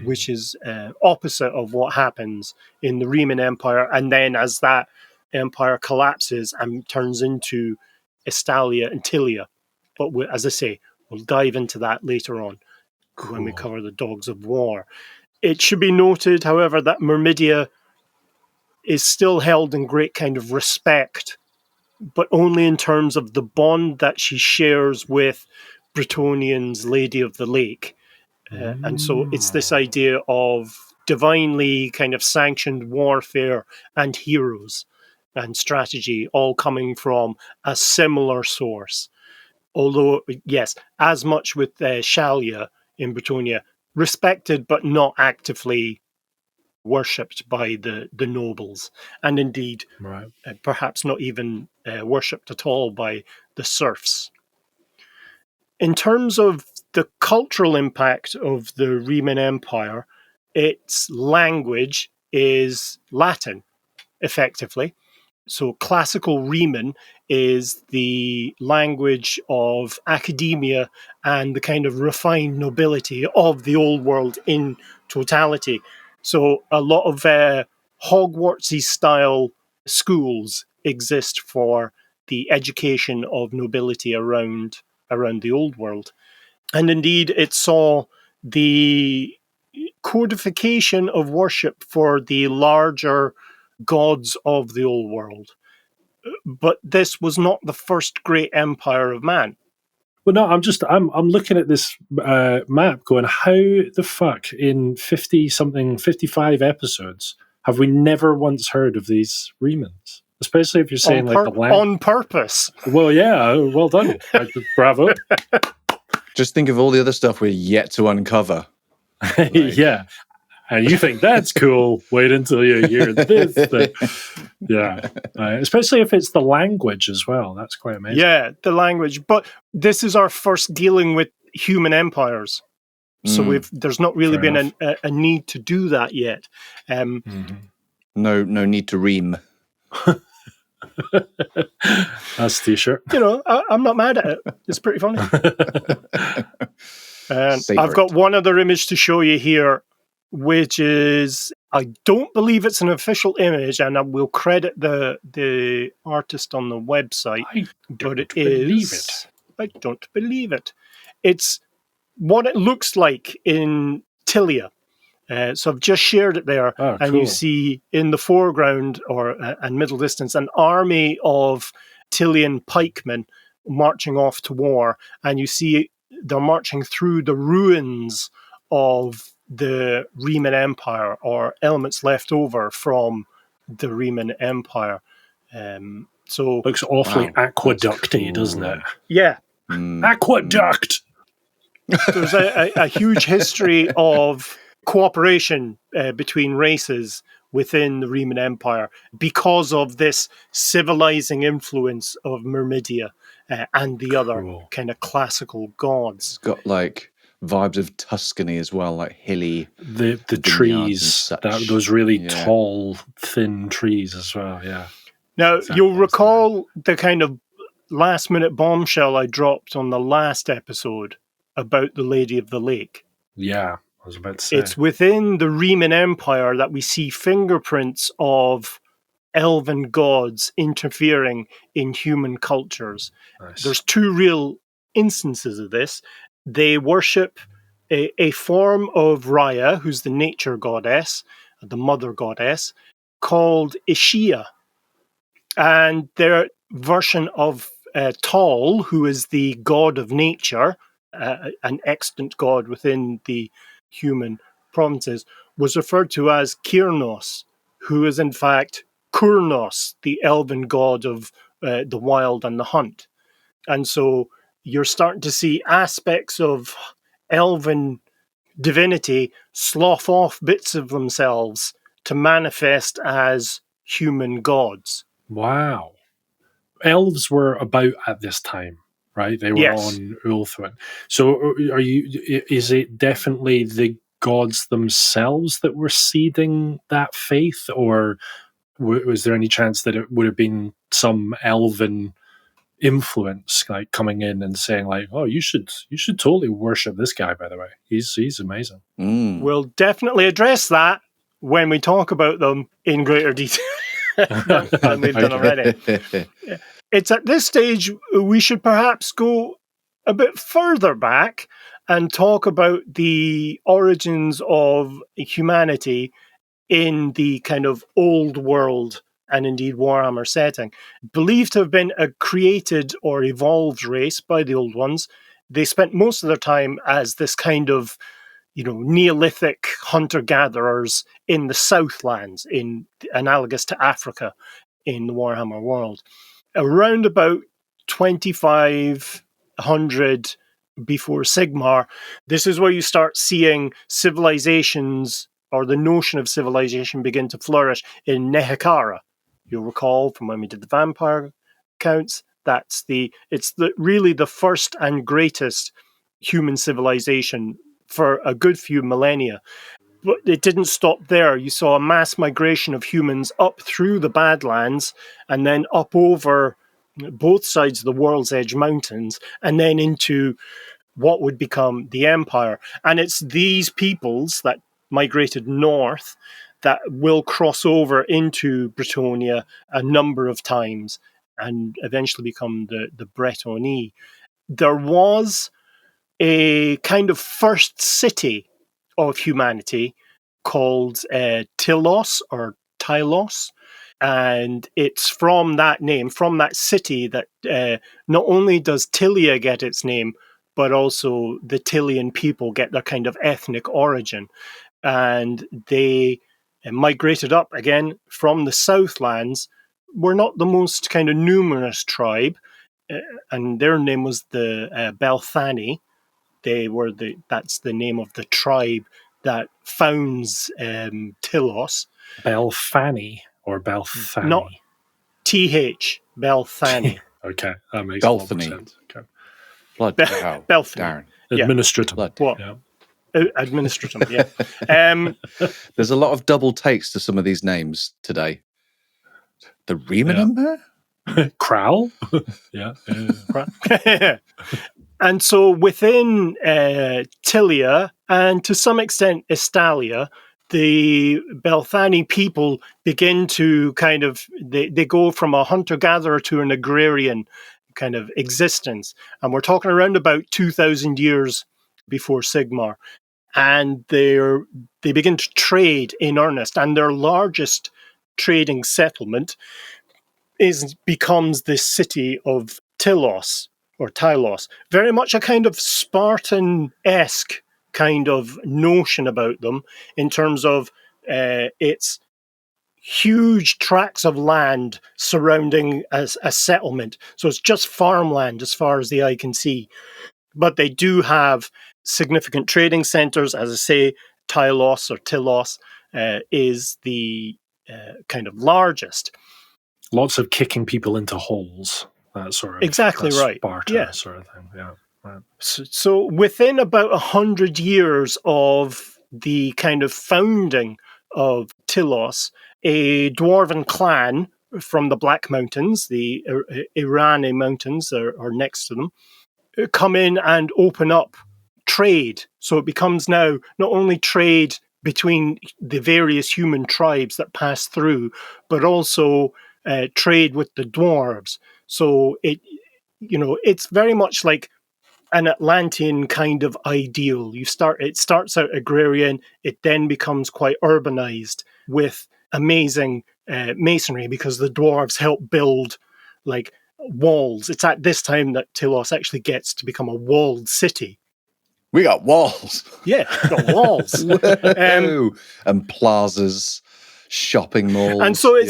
which is opposite of what happens in the Reman Empire. And then as that empire collapses and turns into Estalia and Tilia. But as I say, we'll dive into that later on when we cover the Dogs of War. It should be noted, however, that Myrmidia is still held in great kind of respect, but only in terms of the bond that she shares with Bretonnian's Lady of the Lake. And so it's this idea of divinely kind of sanctioned warfare and heroes and strategy all coming from a similar source. Although, yes, as much with Shalia in Bretonnia, respected but not actively worshipped by the nobles, and indeed perhaps not even worshipped at all by the serfs. In terms of the cultural impact of the Reman Empire, its language is Latin, effectively. So classical Reman is the language of academia and the kind of refined nobility of the old world in totality. So a lot of Hogwartsy style schools exist for the education of nobility around the old world. And indeed, it saw the codification of worship for the larger gods of the old world. But this was not the first great empire of man. Well, no, I'm looking at this map going, how the fuck in 55 episodes have we never once heard of these Remans? Especially if you're saying the land. On purpose. Well, yeah, well done. Bravo. Just think of all the other stuff we're yet to uncover. Yeah. And you think that's cool. Wait until you hear this thing. Yeah. Especially if it's the language as well. That's quite amazing. Yeah, the language. But this is our first dealing with human empires. So there's not really been a need to do that yet. No need to ream. That's a t-shirt. You know, I'm not mad at it. It's pretty funny. And I've got one other image to show you here, which is, I don't believe it's an official image, and I will credit the artist on the website. I don't believe it. It's what it looks like in Tilia. So I've just shared it there, and you see in the foreground and middle distance an army of Tilian pikemen marching off to war, and you see they're marching through the ruins of the Reman Empire, or elements left over from the Reman Empire. So looks awfully aqueducty, doesn't it? Yeah, aqueduct. There's a huge history of cooperation between races within the Reman Empire because of this civilizing influence of Myrmidia and the other kind of classical gods. It's got like vibes of Tuscany as well, like hilly. The trees, those really tall, thin trees as well, yeah. Now, you'll recall the kind of last-minute bombshell I dropped on the last episode about the Lady of the Lake. Yeah, I was about to say. It's within the Reman Empire that we see fingerprints of elven gods interfering in human cultures. Nice. There's two real instances of this. They worship a form of Raya, who's the nature goddess, the mother goddess, called Ishia. And their version of Tal, who is the god of nature, an extant god within the human provinces, was referred to as Kyrnos, who is in fact Kurnos, the elven god of the wild and the hunt. And so you're starting to see aspects of elven divinity slough off bits of themselves to manifest as human gods. Wow. Elves were about at this time, right? They were Yes. on Ulthuan. So is it definitely the gods themselves that were seeding that faith, or was there any chance that it would have been some elven influence like coming in and saying like, oh, you should totally worship this guy, by the way, he's amazing. We'll definitely address that when we talk about them in greater detail than we've done already. It's at this stage we should perhaps go a bit further back and talk about the origins of humanity in the kind of old world and indeed Warhammer setting. Believed to have been a created or evolved race by the old ones. They spent most of their time as this kind of, Neolithic hunter-gatherers in the Southlands, analogous to Africa in the Warhammer world. Around about 2500 before Sigmar, this is where you start seeing civilizations, or the notion of civilization, begin to flourish in Nehekara. You'll recall from when we did the vampire counts, it's really the first and greatest human civilization for a good few millennia. But it didn't stop there. You saw a mass migration of humans up through the Badlands and then up over both sides of the World's Edge Mountains and then into what would become the Empire. And it's these peoples that migrated north that will cross over into Bretonnia a number of times and eventually become the Bretonnia. There was a kind of first city of humanity called Tylos or Tylos. And it's from that name, from that city, that not only does Tilia get its name, but also the Tilian people get their kind of ethnic origin. And they migrated up again from the Southlands. Were not the most kind of numerous tribe, and their name was the Belthani. That's the name of the tribe that founds Tylos. Belthani or Belthani? Not TH, Belthani. Okay, that makes a lot more sense. Okay. Blood cow, Belthani. Darren. Administratum. Blood. What? Yeah. Administratum, yeah. There's a lot of double takes to some of these names today. The Reman Empire? Crowl? Yeah. And so within Tilia, and to some extent Estalia, the Belthani people begin to kind of, they go from a hunter-gatherer to an agrarian kind of existence. And we're talking around about 2,000 years before Sigmar. And they begin to trade in earnest. And their largest trading settlement becomes the city of Tylos, or Tylos. Very much a kind of Spartan-esque kind of notion about them in terms of its huge tracts of land surrounding a settlement. So it's just farmland as far as the eye can see. But they do have significant trading centers. As I say, Tylos or Tylos is the kind of largest. Lots of kicking people into holes. That sort of exactly right. Sparta sort of thing. Yeah. Right. So within about 100 years of the kind of founding of Tylos, a dwarven clan from the Black Mountains, the Irani Mountains are next to them, come in and open up trade. So it becomes now not only trade between the various human tribes that pass through, but also trade with the dwarves. So it's very much like an Atlantean kind of ideal. It starts out agrarian, it then becomes quite urbanized with amazing masonry because the dwarves help build like walls. It's at this time that Tylos actually gets to become a walled city. We got walls. Yeah, we got walls. And plazas, shopping malls. And so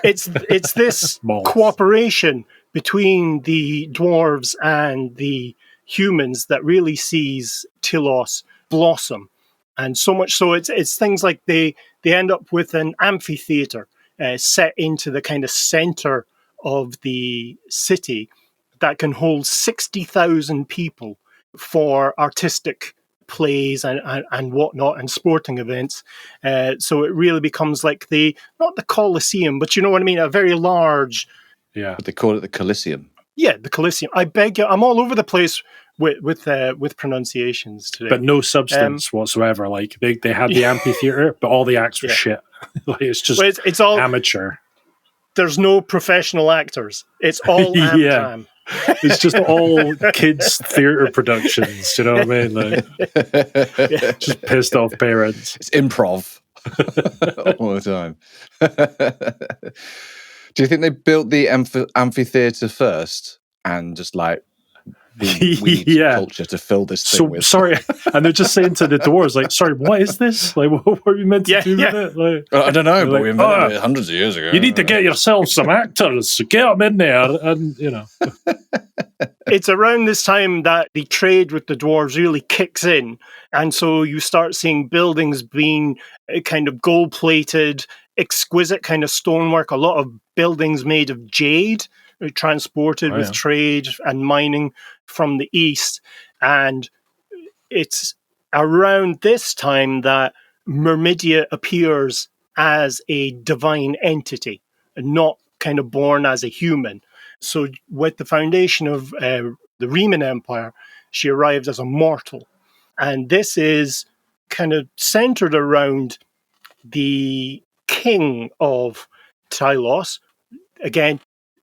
it's this cooperation between the dwarves and the humans that really sees Tylos blossom. And so much so, it's things like they end up with an amphitheater set into the kind of center of the city that can hold 60,000 people for artistic plays and whatnot and sporting events. So it really becomes like not the Colosseum, but you know what I mean, a very large... Yeah. But they call it the Coliseum. Yeah, the Coliseum. I beg you, I'm all over the place with pronunciations today. But no substance whatsoever. Like they had the amphitheater, but all the acts were shit. Like it's just it's all amateur. There's no professional actors. It's all Amtram. It's just all kids' theatre productions. You know what I mean? Like, just pissed off parents. It's improv all the time. Do you think they built the amphitheater first and just like we need culture to fill this thing with? Sorry, and they're just saying to the dwarves, like, sorry, what is this? Like, what were we meant to do with it? Like, I don't know, but we invented it hundreds of years ago. You need to get yourself some actors, so get them in there, and you know. It's around this time that the trade with the dwarves really kicks in, and so you start seeing buildings being kind of gold-plated, exquisite kind of stonework, a lot of buildings made of jade, transported with trade and mining from the east. And it's around this time that Myrmidia appears as a divine entity, not kind of born as a human. So with the foundation of the Reman Empire, she arrived as a mortal. And this is kind of centered around the king of Tylos. Again,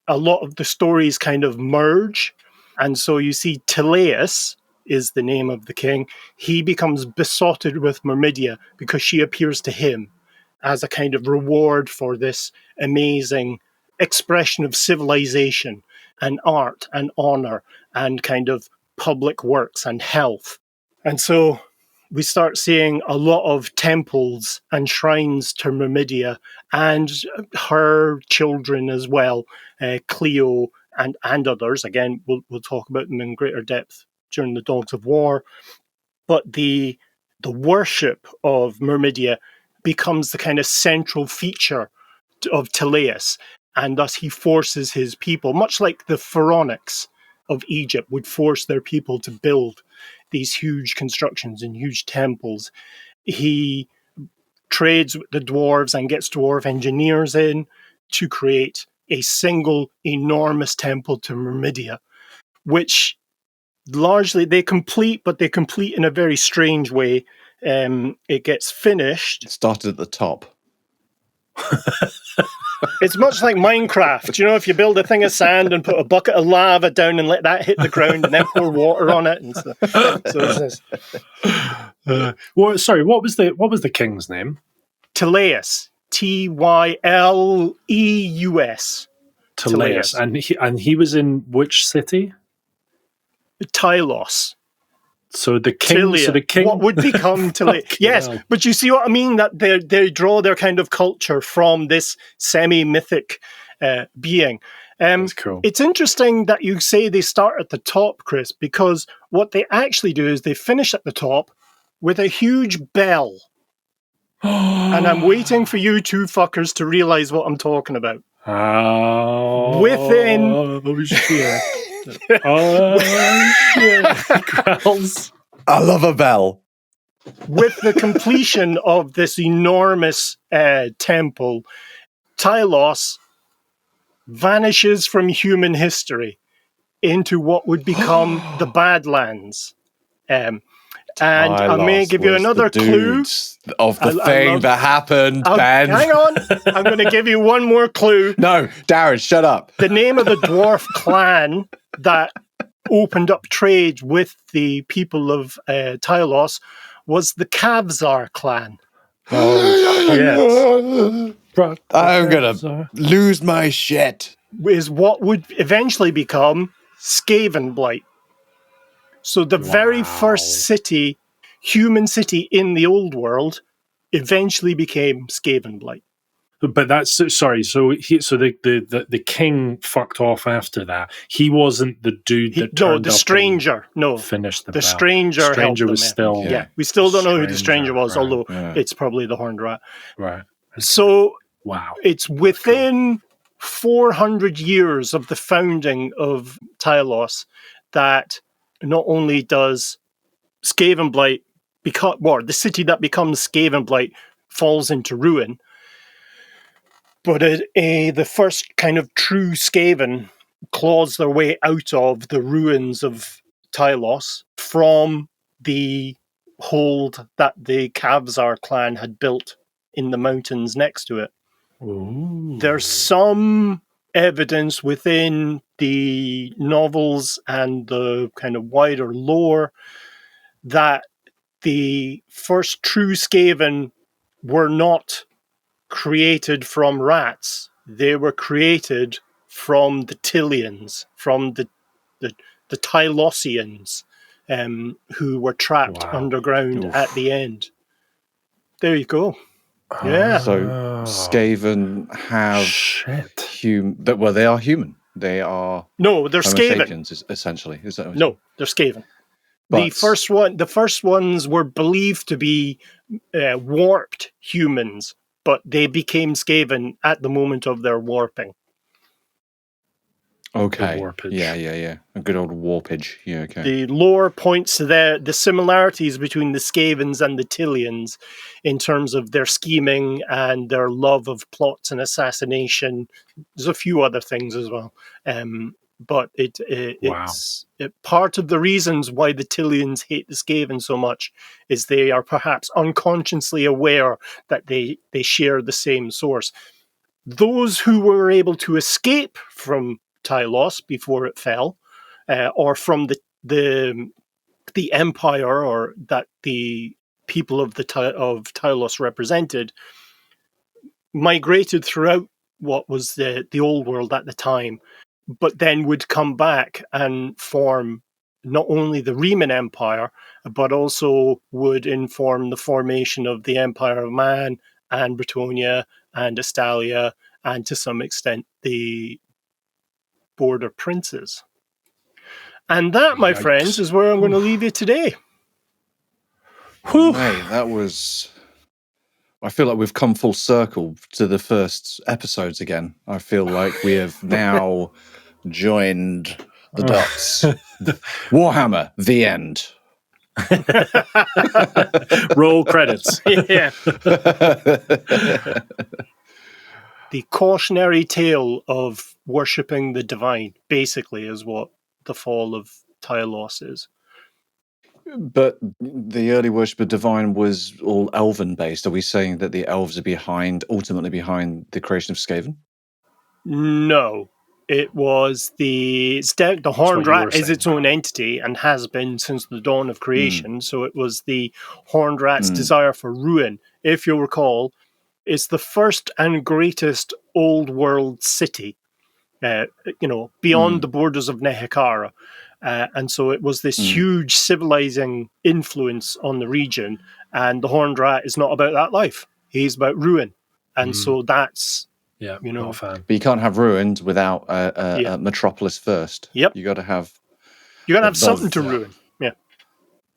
a lot of the stories kind of merge. And so you see Tylos is the name of the king. He becomes besotted with Myrmidia because she appears to him as a kind of reward for this amazing expression of civilization and art and honor and kind of public works and health. And so we start seeing a lot of temples and shrines to Myrmidia and her children as well, Cleo and others. Again, we'll talk about them in greater depth during the Dogs of War. But the worship of Myrmidia becomes the kind of central feature of Tylos, and thus he forces his people, much like the pharaonics of Egypt would force their people to build these huge constructions and huge temples. He trades with the dwarves and gets dwarf engineers in to create a single enormous temple to Myrmidia, which largely they complete, but they complete in a very strange way. It gets finished. It started at the top. It's much like Minecraft. You know, if you build a thing of sand and put a bucket of lava down and let that hit the ground and then pour water on it. And so it's sorry, what was the king's name? Tylos. Tyleus. Tylos. And he was in which city? Tylos. So the king. What would become Tylos? Yes, but you see what I mean? That they draw their kind of culture from this semi-mythic being. That's cool. It's interesting that you say they start at the top, Chris, because what they actually do is they finish at the top with a huge bell. And I'm waiting for you two fuckers to realize what I'm talking about. Oh, shit. Oh, shit. Growls. I love a bell. With the completion of this enormous temple, Tylos vanishes from human history into what would become the Badlands. And I may give you another clue of the thing that happened, Ben. Hang on. I'm going to give you one more clue. No, Darren, shut up. The name of the dwarf clan that opened up trade with the people of Tylos was the Kavzar clan. Oh, yes. I'm going to lose my shit. Is what would eventually become Skavenblight. So the very first human city in the old world, eventually became Skavenblight. But that's sorry. So the king fucked off after that. He wasn't the dude that turned the up stranger. and finished the stranger. Stranger helped was them, still. Yeah. Yeah, we still don't know who the stranger was, right, although yeah. it's probably the Horned Rat. Right. So Wow. it's within 400 years of the founding of Tylos that not only does Skavenblight become, or the city that becomes Skavenblight falls into ruin, but the first kind of true Skaven claws their way out of the ruins of Tylos from the hold that the Kavzar clan had built in the mountains next to it. Ooh. There's some evidence within the novels and the kind of wider lore that the first true Skaven were not created from rats. They were created from the Tylians, from the Tylosians, who were trapped underground at the end. There you go. Yeah. So Skaven have well, they are human. They are no, they're Homo Skaven. sapiens, essentially. Is that no, they're Skaven. But The first ones were believed to be warped humans, but they became Skaven at the moment of their warping. Okay. The warpage. Yeah. A good old warpage. Yeah, okay. The lore points to the similarities between the Skavens and the Tylians in terms of their scheming and their love of plots and assassination. There's a few other things as well. But it's part of the reasons why the Tylians hate the Skaven so much is they are perhaps unconsciously aware that they share the same source. Those who were able to escape from Tylos before it fell, or from the empire, or that the people of Tylos represented, migrated throughout what was the old world at the time, but then would come back and form not only the Reman Empire, but also would inform the formation of the Empire of Man and Bretonnia and Estalia, and to some extent the Border Princes. And that, my friends, is where I'm going to leave you today. Mate, that was... I feel like we've come full circle to the first episodes again. I feel like we have now joined the dots. Warhammer, the end. Roll credits. Yeah. The cautionary tale of worshipping the divine, basically, is what the fall of Tylos is. But the early worship of divine was all elven based. Are we saying that the elves are ultimately behind the creation of Skaven? No. It was the Horned Rat is its own entity and has been since the dawn of creation. So it was the Horned Rat's desire for ruin. If you'll recall, it's the first and greatest old world city, beyond the borders of Nehekara. And so it was this huge civilizing influence on the region. And the Horned Rat is not about that life. He's about ruin. And so that's... Yeah, not a fan. But you can't have ruins without a metropolis first. Yep. You got to have something to ruin.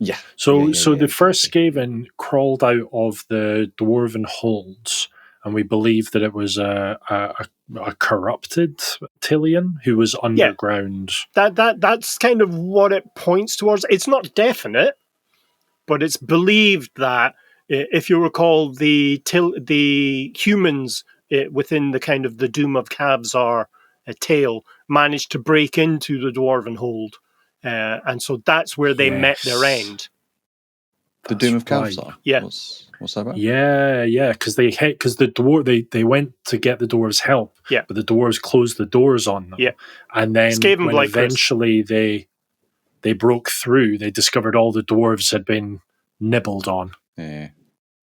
Yeah. So the first Skaven crawled out of the dwarven holds, and we believe that it was a corrupted Tylian who was underground. That's kind of what it points towards. It's not definite, but it's believed that, if you recall, the humans within the kind of the Doom of Kavzar tale managed to break into the dwarven hold, and so that's where they met their end. The Doom of Kavzar. Yeah. What's that about? Yeah, because the dwarf they went to get the dwarves' help. Yeah. But the dwarves closed the doors on them. Yeah. And then when eventually they broke through, they discovered all the dwarves had been nibbled on. Yeah.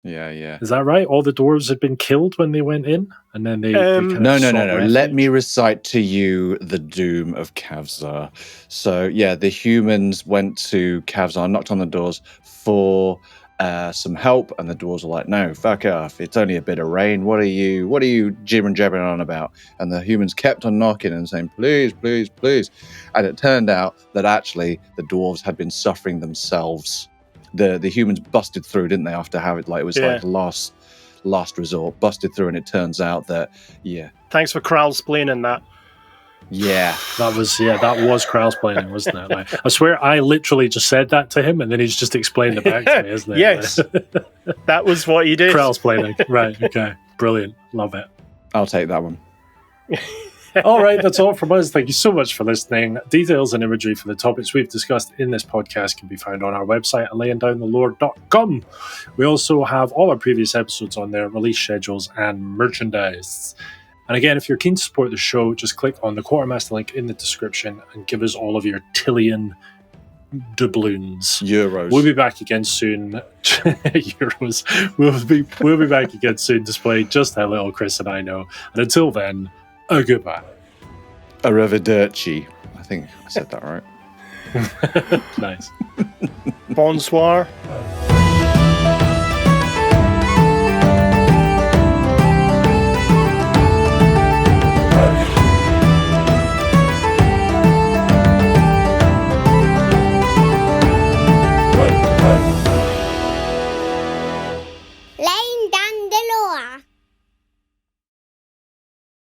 Is that right? All the dwarves had been killed when they went in, and then they no. Let me recite to you the Doom of Kavzar. So yeah, the humans went to Kavzar, knocked on the doors for some help, and the dwarves are like, no, fuck off, it's only a bit of rain, what are you jibber jabbering on about? And the humans kept on knocking and saying, please, please, please. And it turned out that actually the dwarves had been suffering themselves. The humans busted through, didn't they, after how it was like last resort, busted through, and it turns out that thanks for Kralsplaining that. That was Kralsplaining, wasn't it? Like, I swear I literally just said that to him and then he's just explained it back to me, isn't it? Yes. That was what he did. Kralsplaining. Right, okay. Brilliant. Love it. I'll take that one. All right, that's all from us. Thank you so much for listening. Details and imagery for the topics we've discussed in this podcast can be found on our website at layingdownthelore.com. We also have all our previous episodes on there, release schedules and merchandise. And again, if you're keen to support the show, just click on the Quartermaster link in the description and give us all of your Tillian doubloons. Euros. We'll be back again soon. Euros. We'll be back again soon to display just how little Chris and I know. And until then, a goodbye. Arrivederci. I think I said that right. Nice. Bonsoir.